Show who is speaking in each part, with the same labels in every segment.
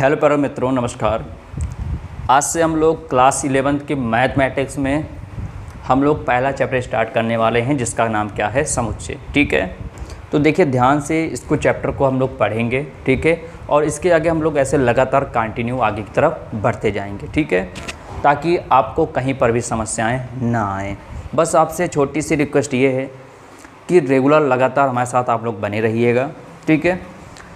Speaker 1: Hello प्यारे मित्रों, नमस्कार। आज से हम लोग क्लास 11th के मैथमेटिक्स में हम लोग पहला चैप्टर स्टार्ट करने वाले हैं, जिसका नाम क्या है, समुच्चय। ठीक है, तो देखिए ध्यान से इसको चैप्टर को हम लोग पढ़ेंगे। ठीक है, और इसके आगे हम लोग ऐसे लगातार कंटिन्यू आगे की तरफ बढ़ते जाएंगे। ठीक है, ताकि आपको कहीं पर भी समस्याएं ना आएँ। बस आपसे छोटी सी रिक्वेस्ट ये है कि रेगुलर लगातार हमारे साथ आप लोग बने रहिएगा। ठीक है,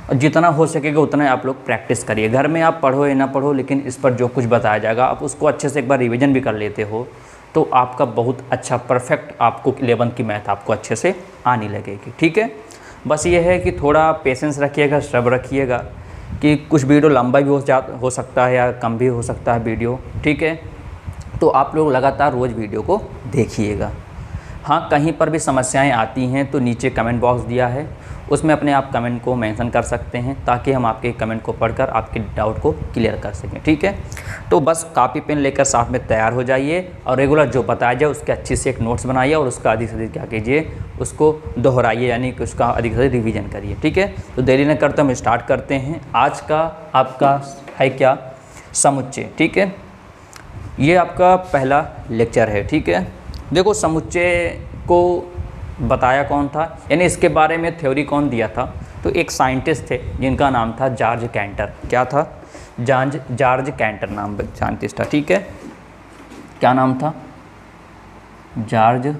Speaker 1: और जितना हो सकेगा उतना आप लोग प्रैक्टिस करिए। घर में आप पढ़ो या ना पढ़ो, लेकिन इस पर जो कुछ बताया जाएगा आप उसको अच्छे से एक बार रिवीजन भी कर लेते हो तो आपका बहुत अच्छा परफेक्ट आपको 11th की मैथ आपको अच्छे से आने लगेगी। ठीक है, बस ये है कि थोड़ा पेशेंस रखिएगा, सब्र रखिएगा कि कुछ वीडियो लंबा भी हो सकता है या कम भी हो सकता है वीडियो। ठीक है, तो आप लोग लगातार रोज़ वीडियो को देखिएगा। हाँ, कहीं पर भी समस्याएं आती हैं तो नीचे कमेंट बॉक्स दिया है, उसमें अपने आप कमेंट को मेंशन कर सकते हैं ताकि हम आपके कमेंट को पढ़कर आपके डाउट को क्लियर कर सकें। ठीक है, तो बस कॉपी पेन लेकर साथ में तैयार हो जाइए और रेगुलर जो बताया जाए उसके अच्छे से एक नोट्स बनाइए और उसका अधिक से अधिक क्या कीजिए, उसको दोहराइए, यानी कि उसका अधिक से अधिक रिवीजन करिए। ठीक है, तो देरी न करते हम स्टार्ट करते हैं। आज का आपका है क्या, समुच्चय। ठीक है, ये आपका पहला लेक्चर है। ठीक है, देखो समुच्चय को बताया कौन था, यानी इसके बारे में थ्योरी कौन दिया था, तो एक साइंटिस्ट थे जिनका नाम था जॉर्ज कैंटर। क्या था? जॉर्ज कैंटर नाम साइंटिस्ट था। ठीक है, क्या नाम था? George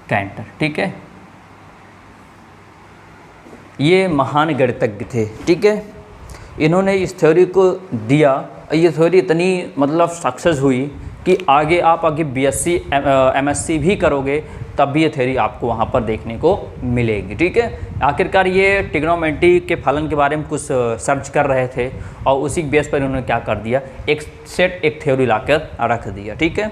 Speaker 1: canter. ठीक है, ये महान गणितज्ञ थे। ठीक है, इन्होंने इस थ्योरी को दिया। ये थ्योरी इतनी मतलब सक्सेस हुई कि आगे BSc MSc भी करोगे तब भी ये थ्योरी आपको वहाँ पर देखने को मिलेगी। ठीक है, आखिरकार ये ट्रिग्नोमेट्री के फलन के बारे में कुछ सर्च कर रहे थे और उसी बेस पर इन्होंने क्या कर दिया, एक थ्योरी लाकर रख दिया। ठीक है,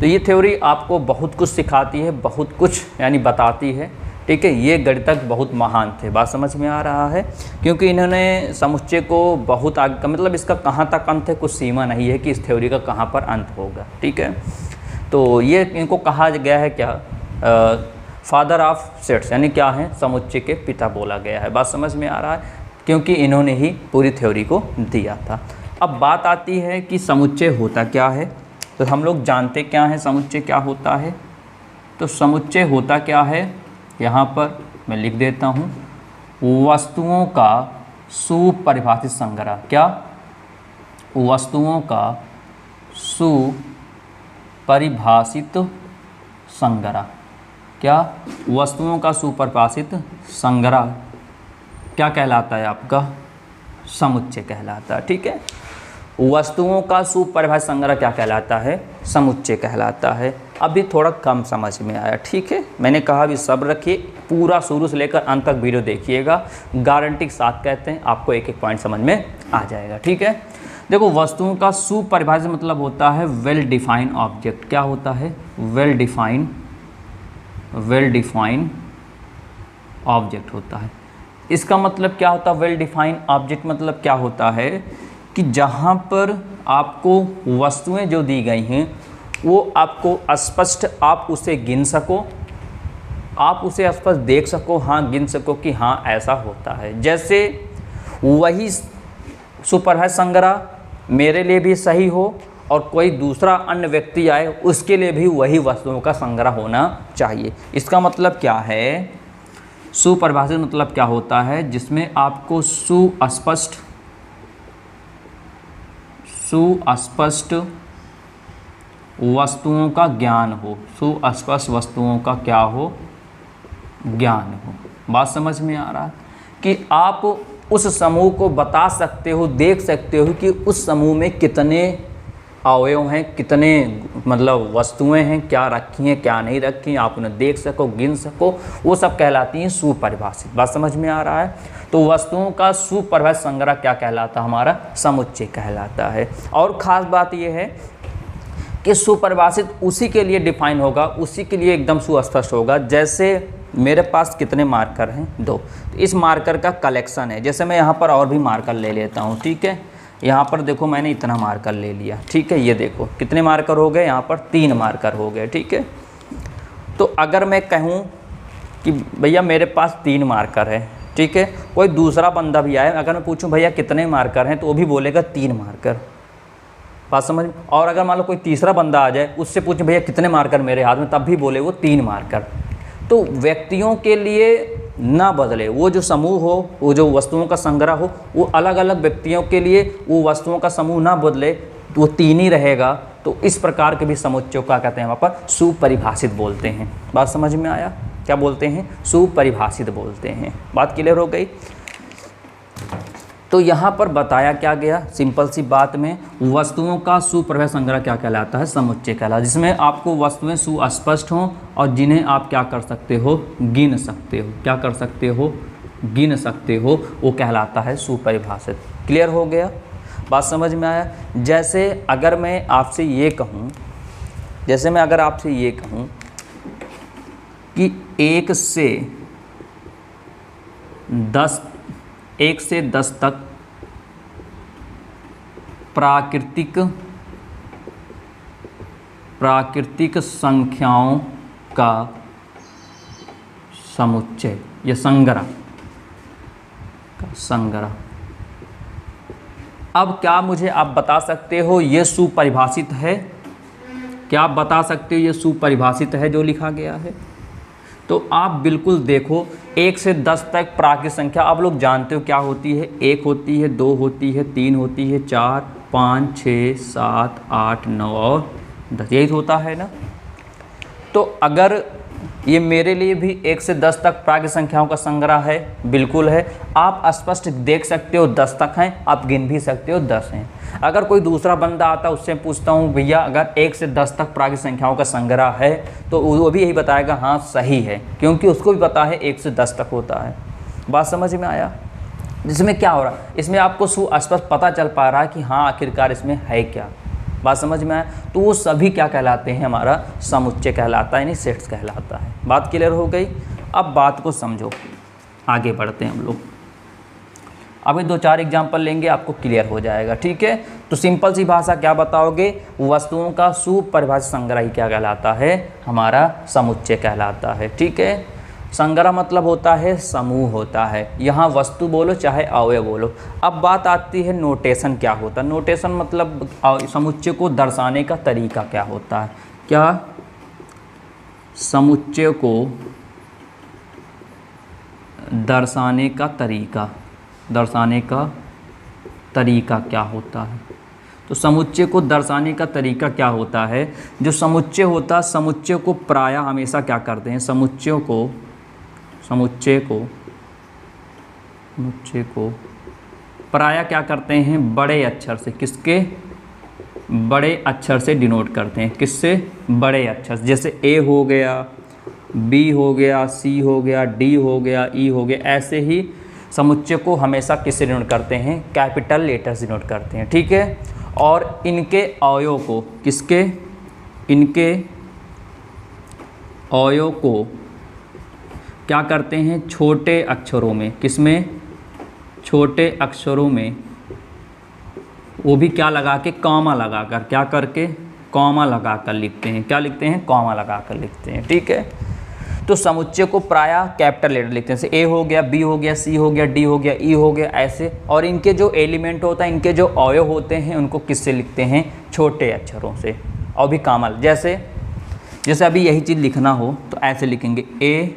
Speaker 1: तो ये थ्योरी आपको बहुत कुछ सिखाती है, बहुत कुछ यानी बताती है। ठीक है, ये गणितज्ञ बहुत महान थे, बात समझ में आ रहा है, क्योंकि इन्होंने समुच्चय को बहुत आगे, मतलब इसका कहाँ तक अंत है कुछ सीमा नहीं है कि इस थ्योरी का कहाँ पर अंत होगा। ठीक है, तो ये इनको कहा गया है क्या, फादर ऑफ सेट्स, यानी क्या है, समुच्चय के पिता बोला गया है। बात समझ में आ रहा है, क्योंकि इन्होंने ही पूरी थ्योरी को दिया था। अब बात आती है कि समुच्चय होता क्या है, तो हम लोग जानते क्या है समुच्चय क्या होता है। तो समुच्चय होता क्या है, यहाँ पर मैं लिख देता हूँ, वस्तुओं का सुपरिभाषित संग्रह। क्या? वस्तुओं का सुपरिभाषित संग्रह। क्या? वस्तुओं का सुपरिभाषित संग्रह क्या कहलाता है आपका, समुच्चय कहलाता है। ठीक है, वस्तुओं का सुपरिभाषित संग्रह क्या कहलाता है, समुच्चय कहलाता है। अभी थोड़ा कम समझ में आया। ठीक है, मैंने कहा भी सब्र रखिए, पूरा शुरू से लेकर अंत तक वीडियो देखिएगा, गारंटी के साथ कहते हैं आपको एक एक पॉइंट समझ में आ जाएगा। ठीक है, देखो वस्तुओं का सुपरिभाषित मतलब होता है वेल डिफाइंड ऑब्जेक्ट। क्या होता है? वेल डिफाइंड ऑब्जेक्ट होता है। इसका मतलब क्या होता है, वेल डिफाइंड ऑब्जेक्ट मतलब क्या होता है कि जहाँ पर आपको वस्तुएं जो दी गई हैं वो आपको स्पष्ट, आप उसे गिन सको, आप उसे स्पष्ट देख सको, हाँ गिन सको कि हाँ ऐसा होता है। जैसे वही सुपरिभाषित संग्रह मेरे लिए भी सही हो और कोई दूसरा अन्य व्यक्ति आए उसके लिए भी वही वस्तुओं का संग्रह होना चाहिए। इसका मतलब क्या है, सुपरिभाषित मतलब क्या होता है, जिसमें आपको सुस्पष्ट वस्तुओं का ज्ञान हो, सुस्पष्ट वस्तुओं का क्या हो, ज्ञान हो। बात समझ में आ रहा है कि आप उस समूह को बता सकते हो, देख सकते हो कि उस समूह में कितने अवयव हैं, कितने मतलब वस्तुएं हैं, क्या रखी हैं क्या नहीं रखी हैं, आप उन्हें देख सको, गिन सको, वो सब कहलाती हैं सुपरिभाषित। बात समझ में आ रहा है, तो वस्तुओं का सुपरिभाषित संग्रह क्या कहलाता है, हमारा समुच्चय कहलाता है। और ख़ास बात यह है कि सुपरिभाषित उसी के लिए डिफाइन होगा, उसी के लिए एकदम सुस्पष्ट होगा। जैसे मेरे पास कितने मार्कर हैं, 2, तो इस मार्कर का कलेक्शन है। जैसे मैं यहाँ पर और भी मार्कर ले लेता हूँ। ठीक है, यहाँ पर देखो मैंने इतना मार्कर ले लिया। ठीक है, ये देखो कितने मार्कर हो गए, यहाँ पर 3 मार्कर हो गए। ठीक है, तो अगर मैं कहूँ कि भैया मेरे पास 3 मार्कर है, ठीक है। कोई दूसरा बंदा भी आए, अगर मैं पूछूं भैया कितने मार्कर हैं, तो वो भी बोलेगा 3 मार्कर। बात समझ। और अगर मान लो कोई तीसरा बंदा आ जाए, उससे पूछें भैया कितने मार्कर मेरे हाथ में, तब भी बोले वो 3 मार्कर। तो व्यक्तियों के लिए ना बदले, वो जो समूह हो, वो जो वस्तुओं का संग्रह हो, वो अलग अलग व्यक्तियों के लिए वो वस्तुओं का समूह ना बदले, तो वो 3 ही रहेगा। तो इस प्रकार के भी समुच्चयों का कहते हैं वहाँ पर सुपरिभाषित बोलते हैं। बात समझ में आया? क्या बोलते हैं? सुपरिभाषित बोलते हैं। बात क्लियर हो गई? तो यहाँ पर बताया क्या गया, सिंपल सी बात में, वस्तुओं का सुपरिभाषित संग्रह क्या कहलाता है? समुच्चय कहलाता है, जिसमें आपको वस्तुएं सुस्पष्ट हों और जिन्हें आप क्या कर सकते हो? गिन सकते हो। क्या कर सकते हो? गिन सकते हो, वो कहलाता है सुपरिभाषित। क्लियर हो गया? बात समझ में आया? जैसे अगर मैं आपसे ये कहूँ, अगर आपसे ये कहूँ कि 1 से 10 तक प्राकृतिक संख्याओं का समुच्चय या संग्रह। अब क्या मुझे आप बता सकते हो ये सुपरिभाषित है? क्या आप बता सकते हो ये सुपरिभाषित है जो लिखा गया है? तो आप बिल्कुल देखो, 1 से 10 तक प्राकृतिक संख्या आप लोग जानते हो क्या होती है? 1 होती है, 2 होती है, 3 होती है, 4, 5, 6, 7, 8, 9 और 10, यही होता है ना। तो अगर ये मेरे लिए भी 1 से 10 तक प्राकृतिक संख्याओं का संग्रह है, बिल्कुल है। आप स्पष्ट देख सकते हो 10 तक हैं, आप गिन भी सकते हो 10 हैं। अगर कोई दूसरा बंदा आता, उससे पूछता हूँ भैया अगर 1 से 10 तक प्राकृतिक संख्याओं का संग्रह है, तो वो भी यही बताएगा हाँ सही है, क्योंकि उसको भी पता है 1 से 10 तक होता है। बात समझ में आया? इसमें क्या हो रहा है? इसमें आपको सुस्पष्ट पता चल पा रहा है कि हाँ आखिरकार इसमें है क्या। बात समझ में आया? तो वो सभी क्या कहलाते हैं? हमारा समुच्चय कहलाता है, यानी सेट्स कहलाता है। बात क्लियर हो गई? अब बात को समझो, आगे बढ़ते हैं हम लोग। अभी 2-4 एग्जाम्पल लेंगे, आपको क्लियर हो जाएगा। ठीक है, तो सिंपल सी भाषा क्या बताओगे? वस्तुओं का सुपरिभाषित संग्रह ही क्या कहलाता है? हमारा समुच्चय कहलाता है। ठीक है, संग्रह मतलब होता है समूह होता है, यहाँ वस्तु बोलो चाहे अवयव बोलो। अब बात आती है नोटेशन क्या होता है? नोटेशन मतलब समुच्चय को दर्शाने का तरीका क्या होता है? क्या समुच्चय को दर्शाने का तरीका क्या होता है? तो समुच्चय को दर्शाने का तरीका क्या होता है? जो समुच्चय होता है, समुच्चय को प्रायः हमेशा क्या करते हैं? समुच्चय को प्रायः क्या करते हैं? बड़े अक्षर से। किसके? बड़े अक्षर से डिनोट करते हैं। किससे? बड़े अक्षर से। जैसे ए हो गया, बी हो गया, सी हो गया, डी हो गया, ई हो गया। ऐसे ही समुच्चय को हमेशा किससे डिनोट करते हैं? कैपिटल लेटर से डिनोट करते हैं। ठीक है, और इनके अवयव को किसके? इनके अवयव को क्या करते हैं? छोटे अक्षरों में। किसमें? छोटे अक्षरों में, वो भी क्या लगा के? कॉमा लगाकर। क्या करके? कॉमा लगाकर लिखते हैं। क्या लिखते हैं? कॉमा लगाकर लिखते हैं। ठीक है, तो समुच्चय को प्रायः कैपिटल लेटर लिखते हैं। जैसे ए हो गया, बी हो गया, सी हो गया, डी हो गया, ई हो गया, ऐसे। और इनके जो एलिमेंट होता है, इनके जो अवयव होते हैं, उनको किससे लिखते हैं? छोटे अक्षरों से, और भी कॉमा। जैसे अभी यही चीज़ लिखना हो तो ऐसे लिखेंगे, ए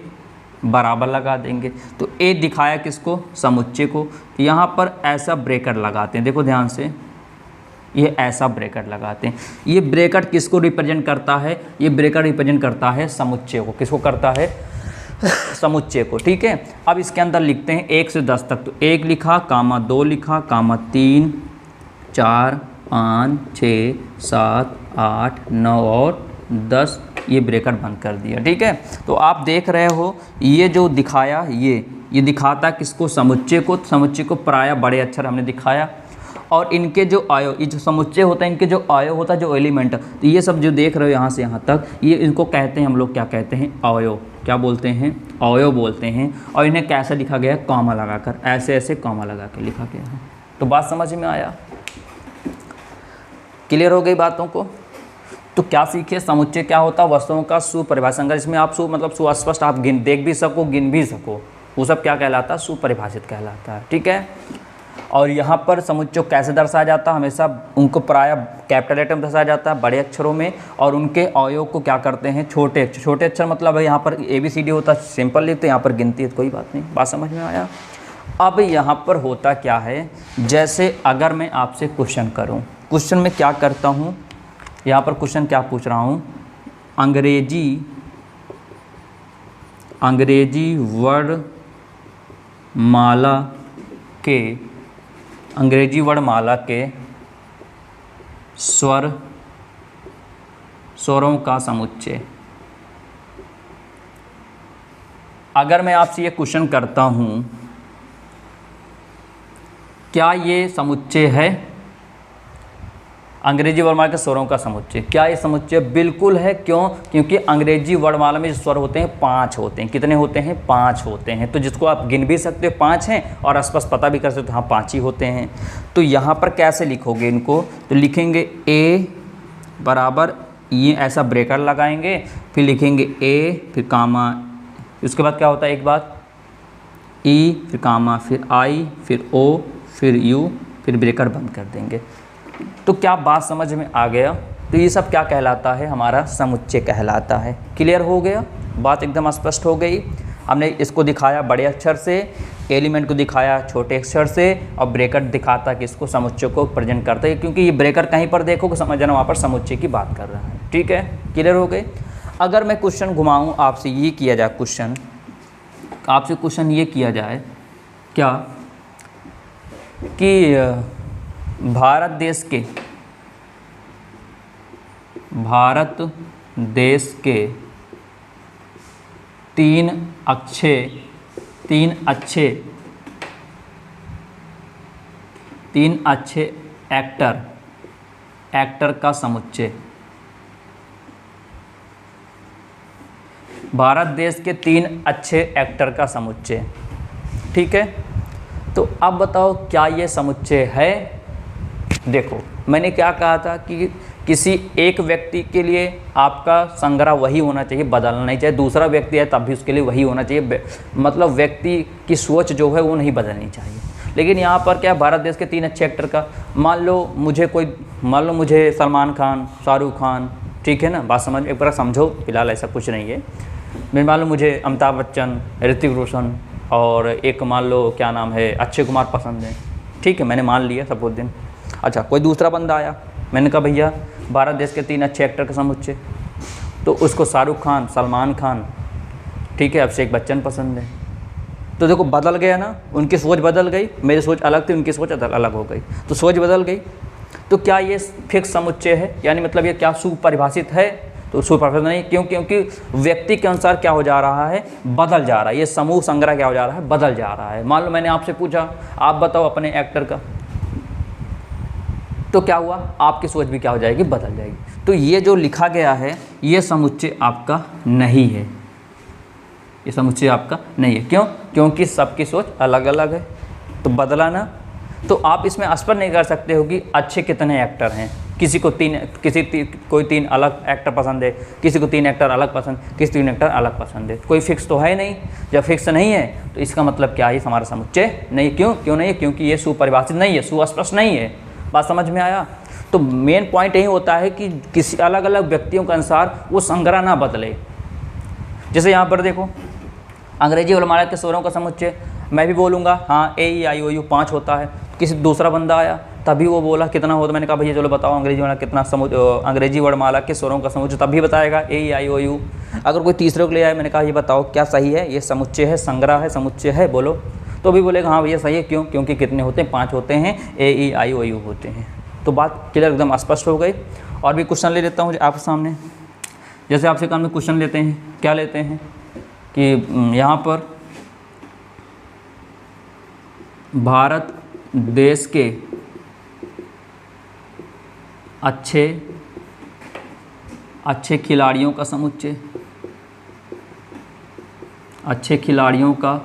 Speaker 1: बराबर लगा देंगे। तो ए दिखाया किसको? समुच्चय को। यहाँ पर ऐसा ब्रैकेट लगाते हैं, देखो ध्यान से, ये ऐसा ब्रैकेट लगाते हैं। ये ब्रैकेट किसको रिप्रेजेंट करता है? ये ब्रैकेट रिप्रेजेंट करता है समुच्चय को। किसको करता है? समुच्चय को। ठीक है, अब इसके अंदर लिखते हैं 1 से 10 तक। तो 1 लिखा, कामा 2 लिखा, कामा 3, 4, 5, 6, 7, 8, 9 और 10, ये ब्रैकेट बंद कर दिया। ठीक है, तो आप देख रहे हो ये जो दिखाया, ये दिखाता किसको? समुच्चय को। समुच्चय को प्रायः बड़े अक्षर हमने दिखाया, और इनके जो अवयव, ये जो समुच्चय होता है, इनके जो अवयव होता है, जो एलिमेंट, तो ये सब जो देख रहे हो यहाँ से यहाँ तक, ये इनको कहते हैं हम लोग, क्या कहते हैं? अवयव। क्या बोलते हैं? अवयव बोलते हैं। और इन्हें कैसे लिखा गया है? कॉमा लगाकर, ऐसे ऐसे कॉमा लगा कर लिखा गया है। तो बात समझ में आया? क्लियर हो गई बातों को? तो क्या सीखे? समुच्चय क्या होता है? वस्तुओं का सुपरिभाषित संग्रह, जिसमें आप मतलब सुस्पष्ट आप देख भी सको, गिन भी सको। वो सब क्या कहलाता है, सुपरिभाषित कहलाता है। ठीक है, और यहाँ पर समुच्चय कैसे दर्शाया जाता है, हमेशा उनको प्रायः कैपिटल लेटर में दर्शाया जाता है, बड़े अक्षरों में, और उनके अवयव को क्या करते हैं, छोटे अक्षर। छोटे अक्षर मतलब यहाँ पर ABCD होता है, सिंपल लिखते हैं, यहाँ पर गिनती है, कोई बात नहीं, बात समझ में आया। अब यहाँ पर होता क्या है, जैसे अगर मैं आपसे क्वेश्चन करूँ, क्वेश्चन में क्या करता हूँ, यहाँ पर क्वेश्चन क्या पूछ रहा हूँ, अंग्रेजी वर्णमाला के स्वरों का समुच्चय। अगर मैं आपसे ये क्वेश्चन करता हूँ, क्या ये समुच्चय है, अंग्रेजी वर्णमाला के स्वरों का समुच्चय, क्या ये समुच्चय? बिल्कुल है। क्यों? क्योंकि अंग्रेजी वर्णमाला में जो स्वर होते हैं 5 होते हैं। कितने होते हैं? 5 होते हैं। तो जिसको आप गिन भी सकते हो 5 हैं, और आसपास पता भी कर सकते हो हाँ 5 ही होते हैं। तो यहाँ पर कैसे लिखोगे इनको? तो लिखेंगे A बराबर, ये ऐसा ब्रेकर लगाएंगे, फिर लिखेंगे A, फिर कामा, उसके बाद क्या होता है, एक बात E, फिर कामा, फिर I, फिर O, फिर U, फिर ब्रेकर बंद कर देंगे। तो क्या बात समझ में आ गया? तो ये सब क्या कहलाता है, हमारा समुच्चय कहलाता है। क्लियर हो गया? बात एकदम स्पष्ट हो गई। हमने इसको दिखाया बड़े अक्षर से, एलिमेंट को दिखाया छोटे अक्षर से, और ब्रेकर दिखाता कि इसको समुच्चय को प्रेजेंट करता है, क्योंकि ये ब्रेकर कहीं पर देखोगे समझ जाना वहाँ पर समुच्चय की बात कर रहा है। ठीक है, क्लियर हो गए? अगर मैं क्वेश्चन घुमाऊँ, आपसे ये किया जाए क्वेश्चन, आपसे क्वेश्चन ये किया जाए क्या कि भारत देश के तीन अच्छे एक्टर का समुच्चय। भारत देश के 3 अच्छे एक्टर का समुच्चय। ठीक है, तो अब बताओ क्या ये समुच्चय है? देखो, मैंने क्या कहा था कि किसी एक व्यक्ति के लिए आपका संग्रह वही होना चाहिए, बदलना नहीं चाहिए। दूसरा व्यक्ति है तब भी उसके लिए वही होना चाहिए, मतलब व्यक्ति की सोच जो है वो नहीं बदलनी चाहिए। लेकिन यहाँ पर क्या, भारत देश के 3 अच्छे एक्टर का, मान लो मुझे सलमान खान, शाहरुख खान, ठीक है ना, बात समझ, एक बार समझो, फिलहाल ऐसा कुछ नहीं है। मैं मान लो मुझे अमिताभ बच्चन, ऋतिक रोशन, और एक मान लो क्या नाम है, अक्षय कुमार पसंद है। ठीक है, मैंने मान लिया सपोज दिन। अच्छा, कोई दूसरा बंदा आया, मैंने कहा भैया भारत देश के 3 अच्छे एक्टर का समुच्चय, तो उसको शाहरुख खान, सलमान खान, ठीक है, अभिषेक बच्चन पसंद है। तो देखो बदल गया ना, उनकी सोच बदल गई, मेरी सोच अलग थी, उनकी सोच अलग हो गई, तो सोच बदल गई। तो क्या ये फिक्स समुच्चय है, यानी मतलब ये क्या सुपरिभाषित है? तो सुपरिभाषित नहीं। क्यों? क्योंकि व्यक्ति के अनुसार क्या हो जा रहा है, बदल जा रहा है। ये समूह संग्रह क्या हो जा रहा है, बदल जा रहा है। मान लो मैंने आपसे पूछा, आप बताओ अपने एक्टर का, तो क्या हुआ, आपकी सोच भी क्या हो जाएगी, बदल जाएगी। तो ये जो लिखा गया है ये समुच्चय आपका नहीं है, ये समुच्चय आपका नहीं है। क्यों? क्योंकि सबकी सोच अलग अलग है, तो बदला ना। तो आप इसमें स्पष्ट नहीं कर सकते हो कि अच्छे कितने एक्टर हैं। किसी को कोई 3 अलग एक्टर पसंद है, किसी को 3 एक्टर अलग पसंद, किसी 3 एक्टर अलग पसंद है। कोई फिक्स तो है नहीं। जब फिक्स नहीं है तो इसका मतलब क्या है, हमारा समुच्चय नहीं। क्यों नहीं है? क्योंकि ये सुपरिभाषित नहीं है, सुस्पष्ट नहीं है। बात समझ में आया? तो मेन पॉइंट यही होता है कि किसी अलग अलग व्यक्तियों के अनुसार वो संग्रह ना बदले। जैसे यहाँ पर देखो, अंग्रेजी वर्णमाला के स्वरों का समुच्चय, मैं भी बोलूँगा हाँ AEIOU 5 होता है। किसी दूसरा बंदा आया तभी वो बोला कितना होता, मैंने कहा भैया चलो बताओ अंग्रेजी वर्णमाला कितना अंग्रेजी वर्णमाला के स्वरों का समुच्चय, तब भी बताएगा AEIOU। अगर कोई तीसरे को ले आए, मैंने कहा ये बताओ क्या सही है, ये समुच्चय है, संग्रह है, समुच्चय है, बोलो, तो भी बोलेगा हाँ भैया सही है। क्यों? क्योंकि कितने होते हैं, 5 होते हैं, AEIOU होते हैं। तो बात क्लियर एकदम स्पष्ट हो गई। और भी क्वेश्चन ले लेता हूँ आपके सामने। जैसे आपसे काम में क्वेश्चन लेते हैं, क्या लेते हैं कि यहाँ पर भारत देश के अच्छे खिलाड़ियों का समुच्चय, अच्छे खिलाड़ियों का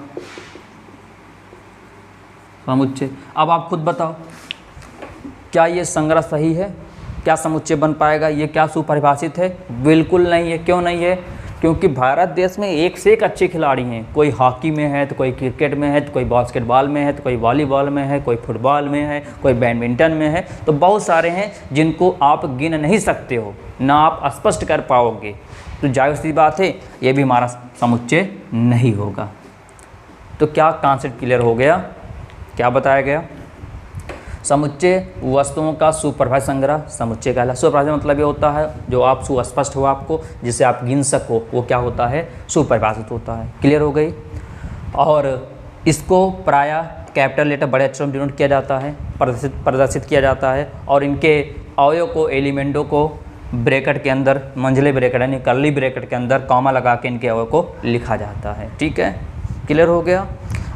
Speaker 1: समुच्चय। अब आप खुद बताओ क्या ये संग्रह सही है, क्या समुच्चय बन पाएगा, ये क्या सुपरिभाषित है? बिल्कुल नहीं है। क्यों नहीं है? क्योंकि भारत देश में एक से एक अच्छे खिलाड़ी हैं। कोई हॉकी में है, तो कोई क्रिकेट में है, तो कोई बास्केटबॉल में है, तो कोई वॉलीबॉल में है, कोई फुटबॉल में है, कोई बैडमिंटन में है। तो बहुत सारे हैं जिनको आप गिन नहीं सकते हो, ना आप स्पष्ट कर पाओगे। तो जाहिर सी बात है ये भी हमारा समुच्चय नहीं होगा। तो क्या कॉन्सेप्ट क्लियर हो गया? क्या बताया गया? समुच्चय वस्तुओं का सुपरिभाषित संग्रह समुच्चय कहला। सुपरिभाषित मतलब ये होता है जो आप सुस्पष्ट हो, आपको जिसे आप गिन सको, वो क्या होता है? सुपरिभाषित होता है। क्लियर हो गई? और इसको प्रायः कैपिटल लेटर बड़े अक्षरों में डिनोट किया जाता है, प्रदर्शित किया जाता है। और इनके अवयव को, एलिमेंटों को ब्रैकेट के अंदर, मंझले ब्रैकेट यानी कर्ली ब्रैकेट के अंदर कॉमा लगा के इनके अवयव को लिखा जाता है। ठीक है, क्लियर हो गया?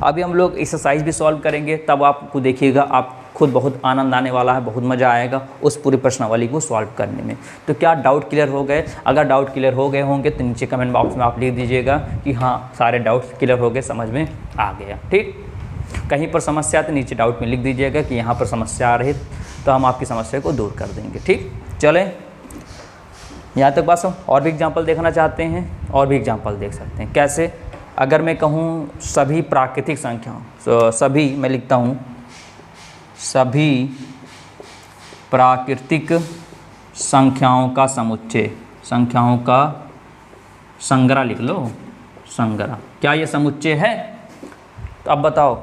Speaker 1: अभी हम लोग एक्सरसाइज भी सॉल्व करेंगे, तब आपको देखिएगा आप खुद बहुत आनंद आने वाला है, बहुत मज़ा आएगा उस पूरी प्रश्नावली को सॉल्व करने में। तो क्या डाउट क्लियर हो गए? अगर डाउट क्लियर हो गए होंगे तो नीचे कमेंट बॉक्स में आप लिख दीजिएगा कि हाँ सारे डाउट्स क्लियर हो गए, समझ में आ गया। ठीक, कहीं पर समस्या तो नीचे डाउट में लिख दीजिएगा कि यहाँ पर समस्या आ रही, तो हम आपकी समस्या को दूर कर देंगे। ठीक, चलें यहाँ तक बात समझ। और भी एग्जाम्पल देखना चाहते हैं, और भी एग्जाम्पल देख सकते हैं। कैसे? अगर मैं कहूँ सभी प्राकृतिक संख्याओं, तो सभी मैं लिखता हूँ सभी प्राकृतिक संख्याओं का समुच्चय, संख्याओं का संग्रह लिख लो, संग्रह। क्या ये समुच्चय है? तो अब बताओ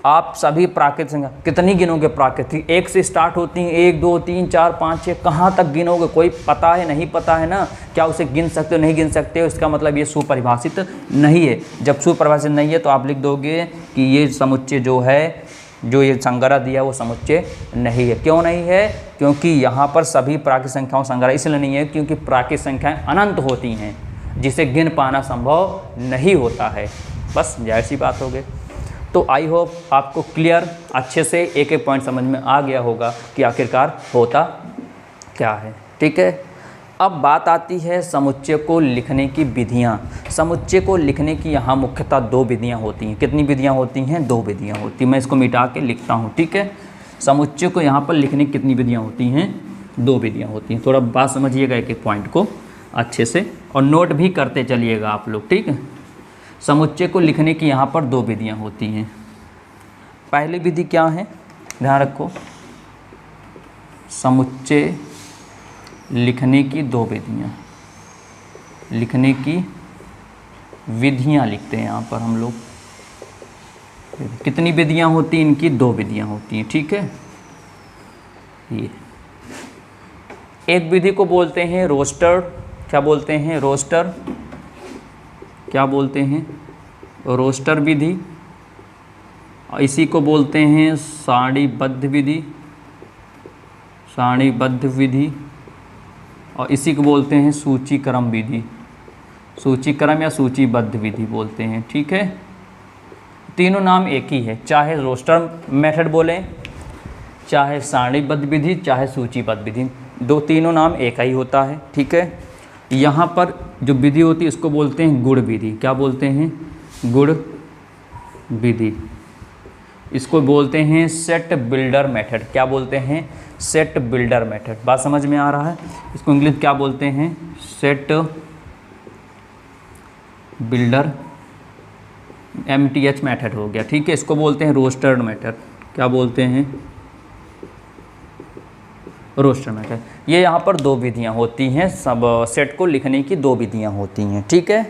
Speaker 1: आप सभी प्राकृतिक संख्या कितनी गिनोगे? प्राकृतिक एक से स्टार्ट होती हैं, 1 2 3 4 5 6, कहाँ तक गिनोगे? कोई पता है? नहीं पता है ना। क्या उसे गिन सकते हो? नहीं गिन सकते हो। इसका मतलब ये सुपरिभाषित नहीं है। जब सुपरिभाषित नहीं है तो आप लिख दोगे कि ये समुच्चय जो है, जो ये संग्रह दिया वो समुच्चय नहीं है। क्यों नहीं है? क्योंकि यहाँ पर सभी प्राकृतिक संख्याओं संग्रह इसलिए नहीं है क्योंकि प्राकृतिक संख्याएं अनंत होती हैं, जिसे गिन पाना संभव नहीं होता है। बस जाहिर सी बात हो गई। तो आई होप आपको क्लियर अच्छे से एक एक पॉइंट समझ में आ गया होगा कि आखिरकार होता क्या है। ठीक है, अब बात आती है समुच्चय को लिखने की विधियाँ। समुच्चय को लिखने की यहाँ मुख्यतः 2 विधियाँ होती हैं। कितनी विधियाँ होती हैं? 2 विधियाँ होती हैं। मैं इसको मिटा के लिखता हूँ। ठीक है, समुच्चय को यहाँ पर लिखने की कितनी विधियाँ होती हैं? 2 विधियाँ होती हैं। थोड़ा बात समझिएगा एक एक पॉइंट को अच्छे से, और नोट भी करते चलिएगा आप लोग। ठीक है, समुच्चय को लिखने की यहाँ पर 2 विधियाँ होती हैं। पहली विधि क्या है? ध्यान रखो, समुच्चय लिखने की 2 विधियाँ, लिखने की विधियाँ लिखते हैं यहाँ पर हम लोग। कितनी विधियाँ होती हैं? इनकी 2 विधियाँ होती हैं। ठीक है, ये एक विधि को बोलते हैं रोस्टर। क्या बोलते हैं? रोस्टर। क्या बोलते हैं? रोस्टर विधि। और इसी को बोलते हैं सारणीबद्ध विधि, सारणीबद्ध विधि। और इसी को बोलते हैं सूचीक्रम विधि, सूचीक्रम या सूचीबद्ध विधि बोलते हैं। ठीक है, तीनों नाम एक ही है, चाहे रोस्टर मेथड बोलें, चाहे सारणीबद्ध विधि, चाहे सूचीबद्ध विधि, तीनों नाम एक ही होता है। ठीक है, यहाँ पर जो विधि होती है इसको बोलते हैं गुण विधि। क्या बोलते हैं? गुण विधि। इसको बोलते हैं सेट बिल्डर मेथड। क्या बोलते हैं? Set builder method. बात समझ में आ रहा है? इसको इंग्लिश क्या बोलते हैं? सेट बिल्डर, MTH मेथड हो गया। ठीक है, इसको बोलते हैं रोस्टर मेथड। क्या बोलते हैं? Roster method. ये यहाँ पर 2 विधियाँ होती हैं, सब सेट को लिखने की 2 विधियाँ होती हैं। ठीक है,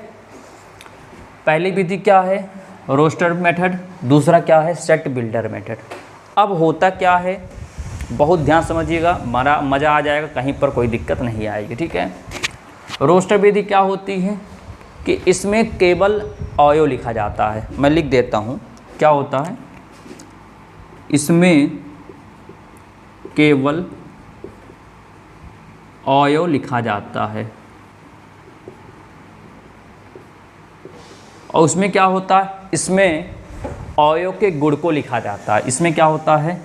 Speaker 1: पहली विधि क्या है? Roster method. दूसरा क्या है? Set builder method. अब होता क्या है, बहुत ध्यान समझिएगा, हमारा मज़ा आ जाएगा, कहीं पर कोई दिक्कत नहीं आएगी। ठीक है, रोस्टर विधि क्या होती है कि इसमें केवल अवयव लिखा जाता है। मैं लिख देता हूँ क्या होता है। इसमें केवल अवयव लिखा जाता है, और उसमें क्या होता है? इसमें अवयव के गुण को लिखा जाता है। इसमें क्या होता है?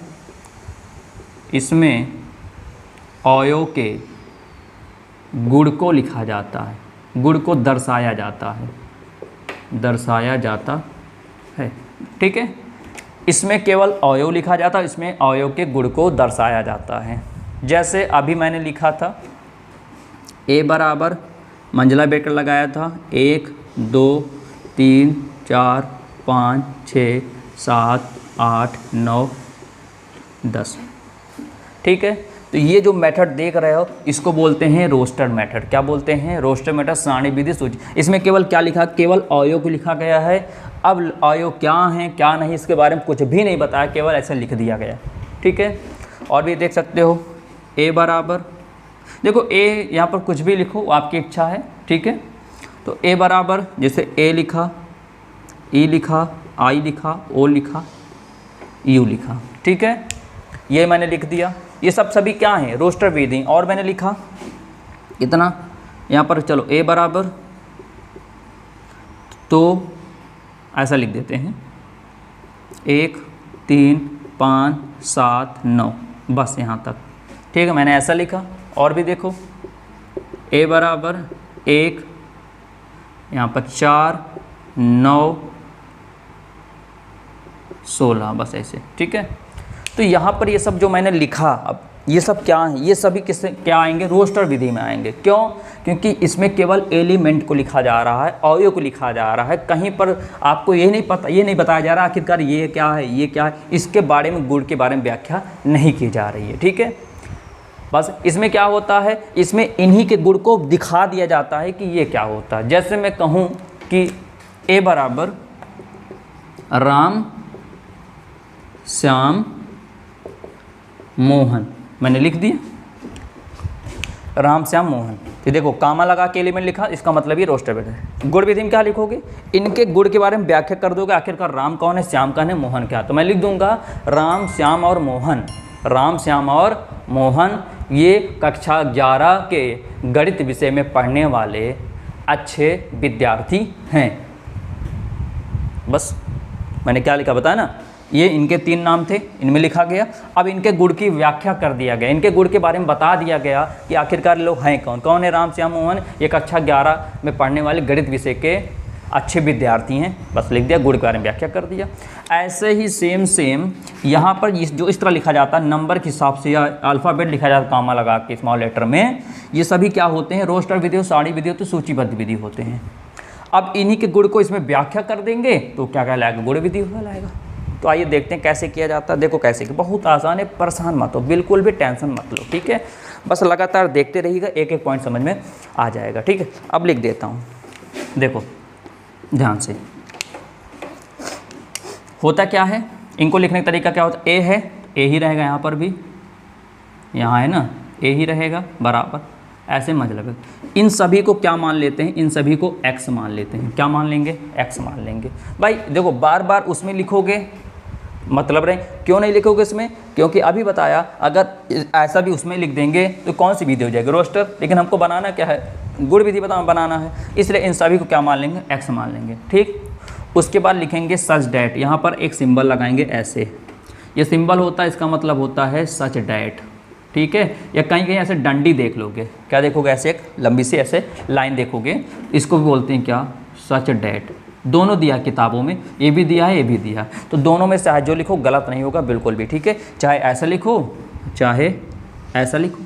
Speaker 1: इसमें अवयव के गुण को लिखा जाता है, गुण को दर्शाया जाता है, दर्शाया जाता है। ठीक है, इसमें केवल अवयव लिखा जाता है, इसमें अवयव के गुण को दर्शाया जाता है। जैसे अभी मैंने लिखा था a बराबर मंझला ब्रैकेट लगाया था 1 2 3 4 5 6 7 8 9 10। ठीक है, तो ये जो मेथड देख रहे हो इसको बोलते हैं रोस्टर मेथड। क्या बोलते हैं? रोस्टर मेथड, सारणी विधि सूची। इसमें केवल क्या लिखा? केवल अवयव को लिखा गया है। अब अवयव क्या हैं क्या नहीं इसके बारे में कुछ भी नहीं बताया, केवल ऐसे लिख दिया गया। ठीक है, और भी देख सकते हो ए बराबर, देखो ए यहाँ पर कुछ भी लिखो आपकी इच्छा है। ठीक है, तो ए बराबर जैसे ए लिखा, ई लिखा, आई लिखा, ओ लिखा, यू लिखा। ठीक है, ये मैंने लिख दिया। ये सब सभी क्या हैं? रोस्टर विधि। और मैंने लिखा इतना यहाँ पर, चलो ए बराबर, तो ऐसा लिख देते हैं 1 3 5 7 9, बस यहाँ तक। ठीक है, मैंने ऐसा लिखा। और भी देखो ए बराबर 1, यहाँ पर 4 9 16, बस ऐसे। ठीक है, तो यहाँ पर ये सब जो मैंने लिखा, अब ये सब क्या है? ये सभी किससे क्या आएंगे? रोस्टर विधि में आएंगे। क्यों? क्योंकि इसमें केवल एलिमेंट को लिखा जा रहा है, अवयव को लिखा जा रहा है। कहीं पर आपको ये नहीं बताया जा रहा आखिरकार ये क्या है, ये क्या है, इसके बारे में, गुण के बारे में व्याख्या नहीं की जा रही है। ठीक है, बस इसमें क्या होता है, इसमें इन्हीं के गुण को दिखा दिया जाता है कि ये क्या होता है। जैसे मैं कहूँ कि ए बराबर राम श्याम मोहन, मैंने लिख दिया राम श्याम मोहन। तो देखो कामा लगा के एलिमेंट लिखा, इसका मतलब ये रोस्टर विधि है। गुण विधि में क्या लिखोगे? इनके गुण के बारे में व्याख्या कर दोगे, आखिरकार राम कौन है, श्याम कौन है, मोहन क्या। तो मैं लिख दूंगा राम श्याम और मोहन। राम श्याम और मोहन ये कक्षा 11 के गणित विषय में पढ़ने वाले अच्छे विद्यार्थी हैं। बस मैंने क्या लिखा बताया ना, ये इनके 3 नाम थे, इनमें लिखा गया। अब इनके गुण की व्याख्या कर दिया गया, इनके गुण के बारे में बता दिया गया कि आखिरकार लोग हैं कौन। कौन है? राम श्याम मोहन, ये कक्षा 11 में पढ़ने वाले गणित विषय के अच्छे विद्यार्थी हैं। बस लिख दिया, गुण के बारे में व्याख्या कर दिया। ऐसे ही सेम यहाँ पर जो इस तरह लिखा जाता है नंबर के हिसाब से, या अल्फ़ाबेट लिखा जाता है कामा लगा के स्मॉल लेटर में, ये सभी क्या होते हैं? रोस्टर विधि, सारणी विधि, तो सूचीबद्ध विधि होते हैं। अब इन्हीं के गुण को इसमें व्याख्या कर देंगे तो क्या कहलाएगा? गुण विधि कहलाएगा। तो आइए देखते हैं कैसे किया जाता है। देखो कैसे, बहुत आसान है, परेशान मत हो, बिल्कुल भी टेंशन मत लो। ठीक है, बस लगातार देखते रहिएगा, एक एक पॉइंट समझ में आ जाएगा। ठीक है, अब लिख देता हूँ, देखो ध्यान से। होता क्या है, इनको लिखने का तरीका क्या होता है? ए है, ए ही रहेगा, यहाँ पर भी, यहाँ है ना, ए ही रहेगा बराबर, ऐसे मतलब इन सभी को क्या मान लेते हैं? इन सभी को x मान लेते हैं। क्या मान लेंगे? x मान लेंगे। भाई देखो बार बार उसमें लिखोगे मतलब रहे, क्यों नहीं लिखोगे इसमें? क्योंकि अभी बताया अगर ऐसा भी उसमें लिख देंगे तो कौन सी विधि हो जाएगी? रोस्टर। लेकिन हमको बनाना क्या है? गुण विधि बनाना है, इसलिए इन सभी को क्या मान लेंगे? x मान लेंगे। ठीक, उसके बाद लिखेंगे सच डैट, यहाँ पर एक सिंबल लगाएंगे ऐसे, ये सिंबल होता है, इसका मतलब होता है सच डैट। ठीक है, या कहीं कहीं ऐसे डंडी देख लोगे, क्या देखोगे? ऐसे एक लंबी सी ऐसे लाइन देखोगे, इसको भी बोलते हैं क्या? Such that. दोनों दिया किताबों में, ये भी दिया है, ये भी दिया है, तो दोनों में से जो लिखो गलत नहीं होगा बिल्कुल भी। ठीक है, चाहे ऐसा लिखो चाहे ऐसा लिखो,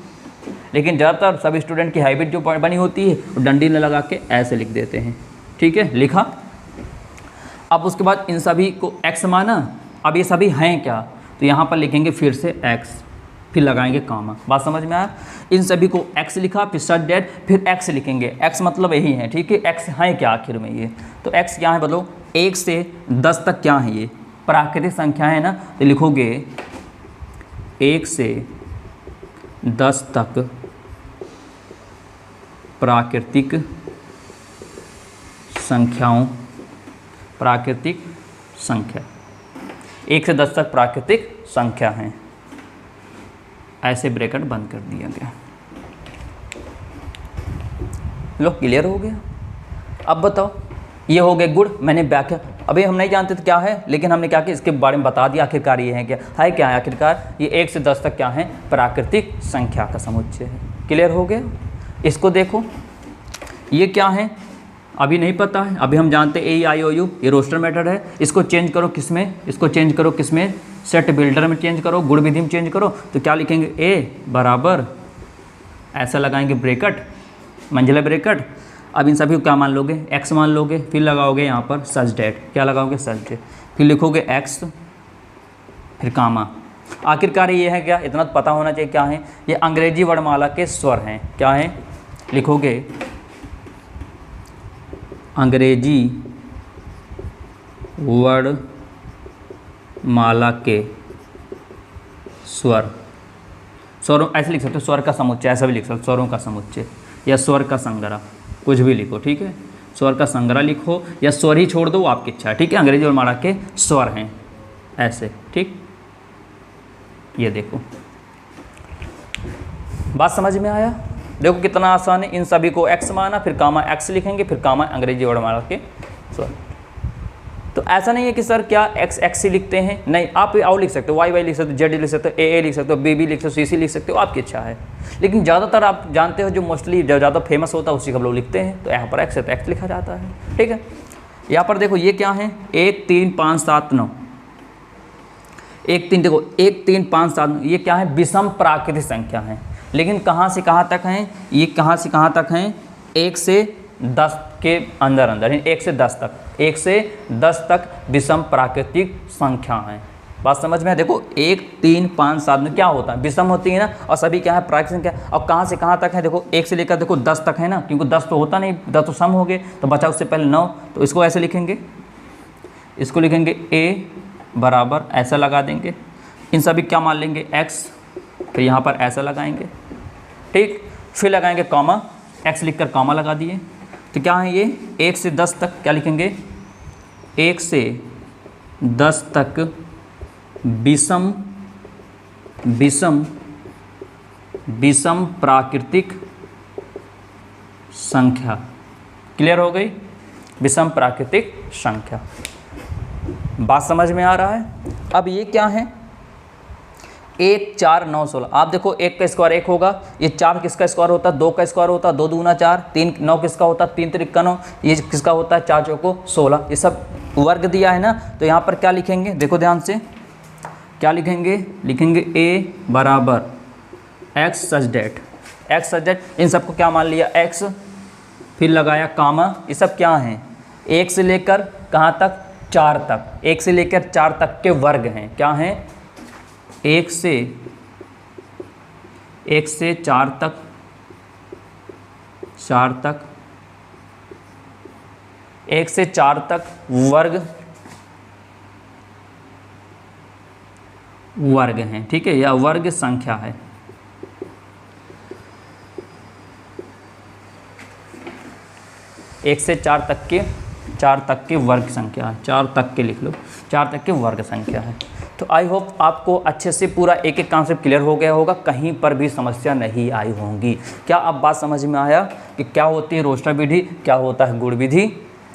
Speaker 1: लेकिन ज़्यादातर सब स्टूडेंट की हैबिट जो बनी होती है वो डंडी में लगा के ऐसे लिख देते हैं। ठीक है, लिखा। अब उसके बाद इन सभी को x माना। अब ये सभी हैं क्या? तो यहाँ पर लिखेंगे फिर से x, फिर लगाएंगे कामा। बात समझ में आया? इन सभी को x लिखा, फिर सच डैट, फिर x लिखेंगे। x मतलब यही है। ठीक है, x है क्या आखिर में? ये तो x क्या है? बोलो 1 से 10 तक क्या है? ये प्राकृतिक संख्या है ना, तो लिखोगे 1 से 10 तक प्राकृतिक संख्याओं, प्राकृतिक संख्या 1 से 10 तक प्राकृतिक संख्या हैं, ऐसे ब्रैकेट बंद कर दिया गया। लो क्लियर हो गया। अब बताओ, ये हो गए गुण, मैंने व्याख्या, अभी हम नहीं जानते थे क्या है, लेकिन हमने क्या किया, इसके बारे में बता दिया आखिरकार ये है क्या है। क्या है आखिरकार? ये 1 से 10 तक क्या है? प्राकृतिक संख्या का समुच्चय है। क्लियर हो गया। इसको देखो, ये क्या है अभी नहीं पता है, अभी हम जानते हैं AEIOU, ये रोस्टर मेथड है। इसको चेंज करो किस में? इसको चेंज करो किस में? सेट बिल्डर में चेंज करो, गुण विधि में चेंज करो। तो क्या लिखेंगे? A बराबर, ऐसा लगाएंगे ब्रैकेट, मंझला ब्रैकेट, अब इन सभी को क्या मान लोगे, x मान लोगे, फिर लगाओगे यहाँ पर सच डेट, क्या लगाओगे सच डेट, फिर लिखोगे x, फिर कामा। आखिरकार ये है क्या, इतना तो पता होना चाहिए क्या है, ये अंग्रेजी वर्णमाला के स्वर हैं, क्या हैं, लिखोगे अंग्रेजी वर्णमाला के स्वर, स्वरों ऐसे लिख सकते हो, स्वर का समुच्चय ऐसा भी लिख सकते हो, स्वरों का समुच्चय या स्वर का संग्रह, कुछ भी लिखो, ठीक है, स्वर का संग्रह लिखो या स्वर ही छोड़ दो, वो आपकी इच्छा है, ठीक है। अंग्रेजी वर्णमाला के स्वर हैं ऐसे, ठीक, ये देखो, बात समझ में आया। देखो कितना आसान है, इन सभी को x माना, फिर कामा x लिखेंगे, फिर कामा अंग्रेजी वर्णमाला के स्वर। तो ऐसा नहीं है कि सर क्या x ही लिखते हैं, नहीं, आप और लिख सकते हो, y लिख सकते हो, z लिख सकते हो, a लिख सकते हो, b लिख सकते हो, c लिख सकते हो, आपकी इच्छा है। लेकिन ज़्यादातर आप जानते हो जो मोस्टली ज़्यादा फेमस होता है उसी का हम लोग लिखते हैं, तो यहाँ पर x है तो x लिखा जाता है, ठीक है। यहाँ पर देखो ये क्या है, 1 3 5 7 9, 1 3, देखो 1 3 5 7 9, ये क्या है, विषम प्राकृतिक संख्या है। लेकिन कहाँ से कहाँ तक हैं, ये कहाँ से कहाँ तक हैं, 1 से 10 के अंदर अंदर, 1 से 10 तक, 1 से 10 तक विषम प्राकृतिक संख्या हैं। बात समझ में है। देखो 1 3 5 7 में क्या होता है, विषम होती है ना, और सभी क्या है, प्राकृतिक संख्या। और कहाँ से कहाँ तक है, देखो 1 से लेकर देखो 10 तक है ना, क्योंकि 10 तो होता नहीं, 10 तो सम हो गए, तो बचा उससे पहले 9, तो इसको ऐसे लिखेंगे, इसको लिखेंगे a बराबर ऐसा लगा देंगे, इन सभी क्या मान लेंगे x, फिर यहाँ पर ऐसा लगाएंगे, ठीक, फिर लगाएंगे कॉमा, x लिखकर कॉमा लगा दिए, तो क्या है ये 1 से 10 तक क्या लिखेंगे, 1 से 10 तक विषम विषम विषम प्राकृतिक संख्या। क्लियर हो गई, विषम प्राकृतिक संख्या। बात समझ में आ रहा है। अब ये क्या है, 1 4 9 16, आप देखो 1 का स्क्वायर 1 होगा, ये 4 किसका स्क्वायर होता है, 2 का स्क्वायर होता है, 2 दूना 4, 3 9 किसका होता है, 3 3 9, ये किसका होता है, 4 चौको 16, ये सब वर्ग दिया है ना। तो यहाँ पर क्या लिखेंगे, देखो ध्यान से, क्या लिखेंगे, लिखेंगे a बराबर x सच डेट, x सच डेट, इन सबको क्या मान लिया x, फिर लगाया कामा, ये सब क्या हैं, 1 से लेकर कहाँ तक, 4 तक, 1 से लेकर 4 तक के वर्ग हैं, क्या हैं, 1 से 4 तक, 1 से 4 तक वर्ग हैं, ठीक है, या वर्ग संख्या है। एक से 4 तक के वर्ग संख्या है, 4 तक के लिख लो, 4 तक के वर्ग संख्या है। तो आई होप आपको अच्छे से पूरा एक एक कॉन्सेप्ट क्लियर हो गया होगा, कहीं पर भी समस्या नहीं आई होंगी। क्या अब बात समझ में आया कि क्या होती है रोस्टर विधि, क्या होता है गुण विधि,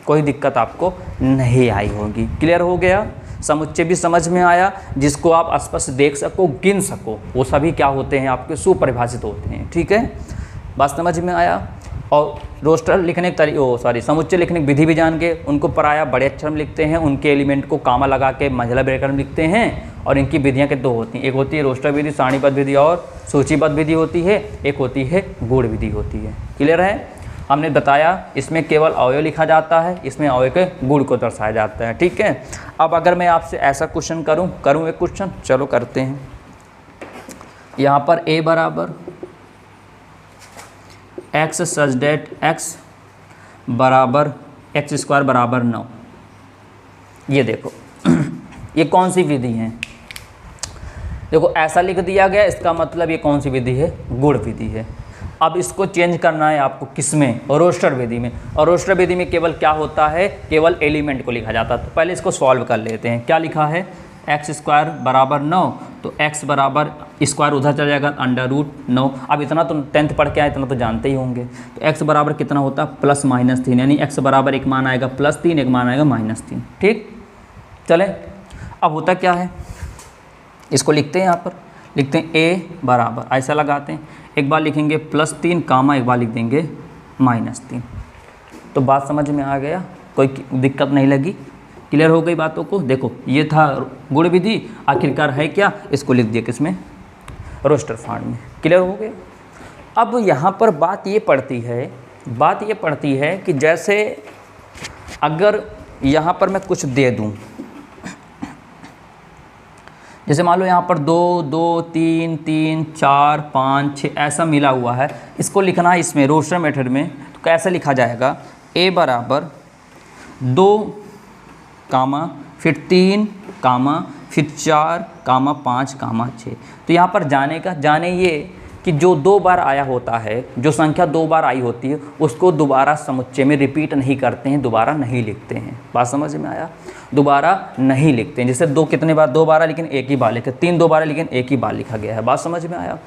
Speaker 1: कोई दिक्कत आपको नहीं आई होगी। क्लियर हो गया, समुच्चय भी समझ में आया, जिसको आप स्पष्ट देख सको, गिन सको, वो सभी क्या होते हैं, आपके सुपरिभाषित होते हैं। ठीक है, बात समझ में आया। और रोस्टर लिखने के समुच्चय लिखने की विधि भी जान के, उनको पराया बड़े अक्षर में लिखते हैं, उनके एलिमेंट को कामा लगा के मंझला ब्रैकेट में लिखते हैं। और इनकी विधियां के 2 होती हैं, एक होती है रोस्टर विधि, सारणीबद्ध विधि, और सूचीबद्ध विधि होती है, एक होती है गुण विधि होती है। क्लियर है, हमने बताया इसमें केवल अवयव लिखा जाता है, इसमें अवयव के गुण को दर्शाया जाता है। ठीक है, अब अगर मैं आपसे ऐसा क्वेश्चन करूँ एक क्वेश्चन, चलो करते हैं। यहाँ पर a बराबर x सच डेट x बराबर x स्क्वायर बराबर 9। ये देखो ये कौन सी विधि है, देखो ऐसा लिख दिया गया, इसका मतलब ये कौन सी विधि है, गुण विधि है। अब इसको चेंज करना है आपको, किसमें, रोस्टर विधि में। और रोस्टर विधि में केवल क्या होता है, केवल एलिमेंट को लिखा जाता है। तो पहले इसको सॉल्व कर लेते हैं। क्या लिखा है, x स्क्वायर बराबर 9, तो x बराबर स्क्वायर उधर चला जाएगा, √9। अब इतना तो 10th पढ़ के आए, इतना तो जानते ही होंगे। तो x बराबर कितना होता है, +-3, यानी x बराबर एक मान आएगा +3, एक मान आएगा -3। ठीक, चले अब होता क्या है, इसको लिखते हैं, यहाँ पर लिखते हैं a बराबर, ऐसा लगाते हैं, एक बार लिखेंगे +3 कामा, एक बार लिख देंगे -3। तो बात समझ में आ गया, कोई दिक्कत नहीं लगी, क्लियर हो गई बातों को। देखो ये था गुण विधि, आखिरकार है क्या, इसको लिख दिया किसमें, रोस्टर फॉर्म में। क्लियर हो गया। अब यहाँ पर बात ये पड़ती है बात ये पड़ती है कि जैसे अगर यहाँ पर मैं कुछ दे दूँ, जैसे मान लो यहाँ पर 2 2 3 3 4 5 6 ऐसा मिला हुआ है, इसको लिखना है इसमें रोस्टर मेथड में, तो कैसे लिखा जाएगा, a बराबर 2 कामा फिर 3 कामा फिर 4 कामा 5 कामा 6। तो यहाँ पर जाने ये कि जो 2 बार आया होता है, जो संख्या 2 बार आई होती है, उसको दोबारा समुच्चय में रिपीट नहीं करते हैं, दोबारा नहीं लिखते हैं। बात समझ में आया, दोबारा नहीं लिखते हैं। जैसे 2 कितने बार, 2 बार लेकिन एक ही बार लिखे, 3 2 बार लेकिन एक ही बार लिखा गया है। बात समझ में आया।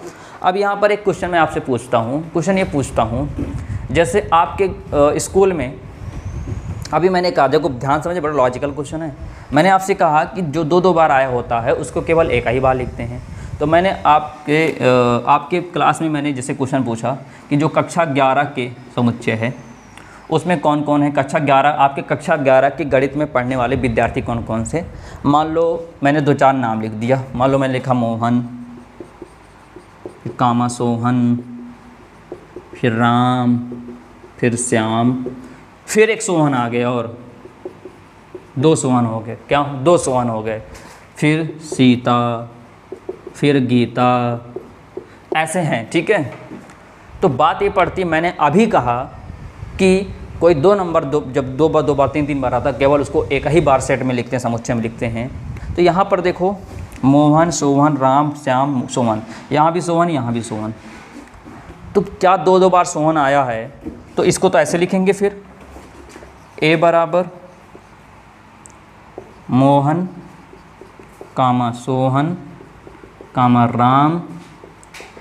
Speaker 1: अब यहाँ पर एक क्वेश्चन मैं आपसे पूछता हूँ, क्वेश्चन ये पूछता हूँ, जैसे आपके स्कूल में अभी मैंने कहा, देखो ध्यान समझे, बड़ा लॉजिकल क्वेश्चन है। मैंने आपसे कहा कि जो 2 बार आया होता है उसको केवल एक ही बार लिखते हैं। तो मैंने आपके क्लास में मैंने जैसे क्वेश्चन पूछा कि जो कक्षा 11 के समुच्चय है उसमें कौन कौन है, कक्षा 11, आपके कक्षा 11 के गणित में पढ़ने वाले विद्यार्थी कौन कौन से। मान लो मैंने 2-4 नाम लिख दिया, मान लो मैंने लिखा मोहन, फिर कामा सोहन, फिर राम, फिर श्याम, फिर एक सोहन आ गया और 2 सोहन हो गए, क्या 2 सोहन हो गए, फिर सीता, फिर गीता, ऐसे हैं, ठीक है। तो बात ये पड़ती, मैंने अभी कहा कि कोई 2 नंबर जब 2 बार 3 बार आता, केवल उसको एक ही बार सेट में लिखते हैं, समुच्चय में लिखते हैं। तो यहाँ पर देखो मोहन, सोहन, राम, श्याम, सोहन, यहाँ भी सोहन, यहाँ भी सोहन। तो क्या 2 बार सोहन आया है, तो इसको तो ऐसे लिखेंगे फिर, a बराबर मोहन कामा सोहन कामा राम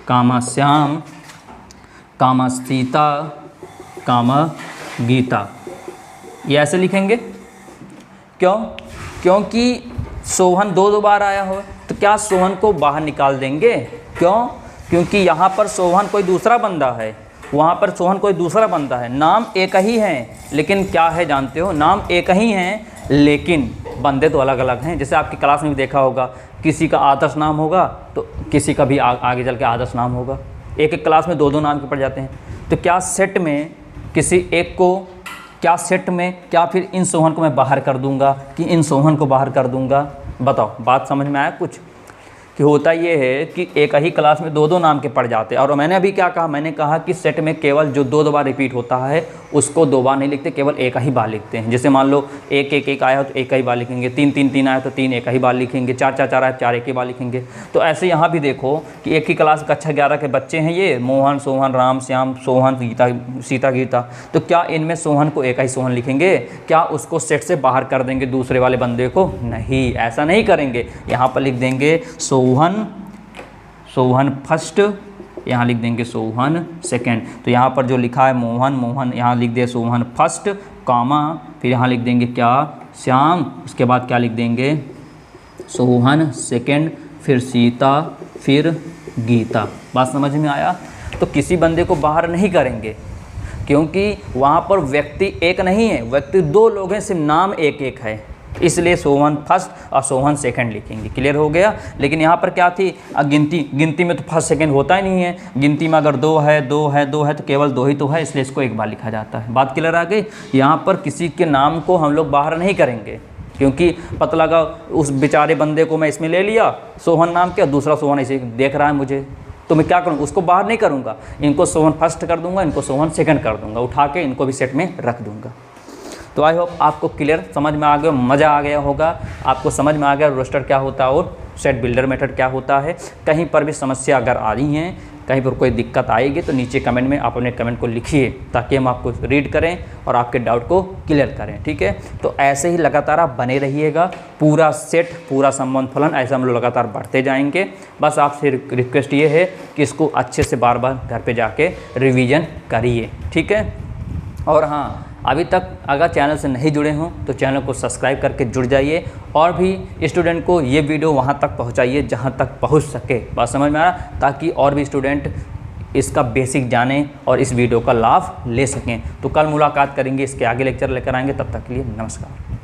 Speaker 1: कामा श्याम कामा सीता कामा गीता, ये ऐसे लिखेंगे। क्यों? क्योंकि सोहन 2 बार आया हो, तो क्या सोहन को बाहर निकाल देंगे? क्यों? क्योंकि यहाँ पर सोहन कोई दूसरा बंदा है, वहाँ पर सोहन कोई दूसरा बंदा है, नाम एक ही है, लेकिन क्या है जानते हो, नाम एक ही हैं लेकिन बंदे तो अलग अलग हैं। जैसे आपकी क्लास में भी देखा होगा, किसी का आदर्श नाम होगा तो किसी का भी आगे चल के आदर्श नाम होगा। एक क्लास में 2 नाम के पड़ जाते हैं। तो क्या सेट में किसी एक को, क्या सेट में, क्या फिर इन सोहन को मैं बाहर कर दूंगा कि इन सोहन को बाहर कर दूंगा? बताओ, बात समझ में आया कुछ? कि होता ये है कि एक ही क्लास में 2 नाम के पड़ जाते हैं। और मैंने अभी क्या कहा, मैंने कहा कि सेट में केवल जो 2 बार रिपीट होता है उसको 2 बार नहीं लिखते, केवल एक ही बार लिखते हैं। जैसे मान लो 1 1 1 आया तो एक ही बार लिखेंगे, 3 3 3 आया तो 3 एक ही बार लिखेंगे, 4 4 4 आया 4 एक ही बार लिखेंगे। तो ऐसे यहाँ भी देखो कि एक ही क्लास कक्षा 11 के बच्चे हैं, ये मोहन, सोहन, राम, श्याम, सोहन, गीता, सीता, गीता। तो क्या इनमें सोहन को एक ही सोहन लिखेंगे? क्या उसको सेट से बाहर कर देंगे दूसरे वाले बंदे को? नहीं, ऐसा नहीं करेंगे। यहाँ पर लिख देंगे सोहन, सोहन फर्स्ट, यहाँ लिख देंगे सोहन सेकंड। तो यहाँ पर जो लिखा है मोहन, मोहन यहाँ लिख दे सोहन फर्स्ट, कामा, फिर यहाँ लिख देंगे क्या, श्याम, उसके बाद क्या लिख देंगे, सोहन सेकंड, फिर सीता, फिर गीता। बात समझ में आया? तो किसी बंदे को बाहर नहीं करेंगे, क्योंकि वहाँ पर व्यक्ति एक नहीं है, व्यक्ति 2 लोग हैं, सिर्फ नाम एक एक है, इसलिए सोहन फर्स्ट और सोहन सेकंड लिखेंगे। क्लियर हो गया? लेकिन यहाँ पर क्या थी, गिनती में तो फर्स्ट सेकंड होता ही नहीं है। गिनती में अगर 2 है तो केवल 2 ही तो है, इसलिए इसको एक बार लिखा जाता है। बात क्लियर आ गई? यहाँ पर किसी के नाम को हम लोग बाहर नहीं करेंगे, क्योंकि पता लगा उस बेचारे बंदे को मैं इसमें ले लिया सोहन नाम के, दूसरा सोहन ऐसे देख रहा है मुझे, तो मैं क्या करूँगा, उसको बाहर नहीं करूँगा, इनको सोहन फर्स्ट कर दूँगा, इनको सोहन सेकंड कर दूँगा, उठा के इनको भी सेट में रख दूँगा। तो आई होप आपको क्लियर समझ में आ गया, मज़ा आ गया होगा, आपको समझ में आ गया रोस्टर क्या होता है और सेट बिल्डर मेथड क्या होता है। कहीं पर भी समस्या अगर आ रही हैं, कहीं पर कोई दिक्कत आएगी तो नीचे कमेंट में आप अपने कमेंट को लिखिए, ताकि हम आपको रीड करें और आपके डाउट को क्लियर करें। ठीक है, तो ऐसे ही लगातार आप बने रहिएगा, पूरा सेट, पूरा संबंध फलन ऐसे हम लोग लगातार बढ़ते जाएंगे। बस आपसे रिक्वेस्ट ये है कि इसको अच्छे से बार बार घर पे जाके रिवीजन करिए। ठीक है, और हाँ, अभी तक अगर चैनल से नहीं जुड़े हों तो चैनल को सब्सक्राइब करके जुड़ जाइए, और भी स्टूडेंट को ये वीडियो वहाँ तक पहुँचाइए जहाँ तक पहुँच सके। बात समझ में आ रहा, ताकि और भी स्टूडेंट इसका बेसिक जाने और इस वीडियो का लाभ ले सकें। तो कल मुलाकात करेंगे, इसके आगे लेक्चर लेकर आएंगे, तब तक के लिए नमस्कार।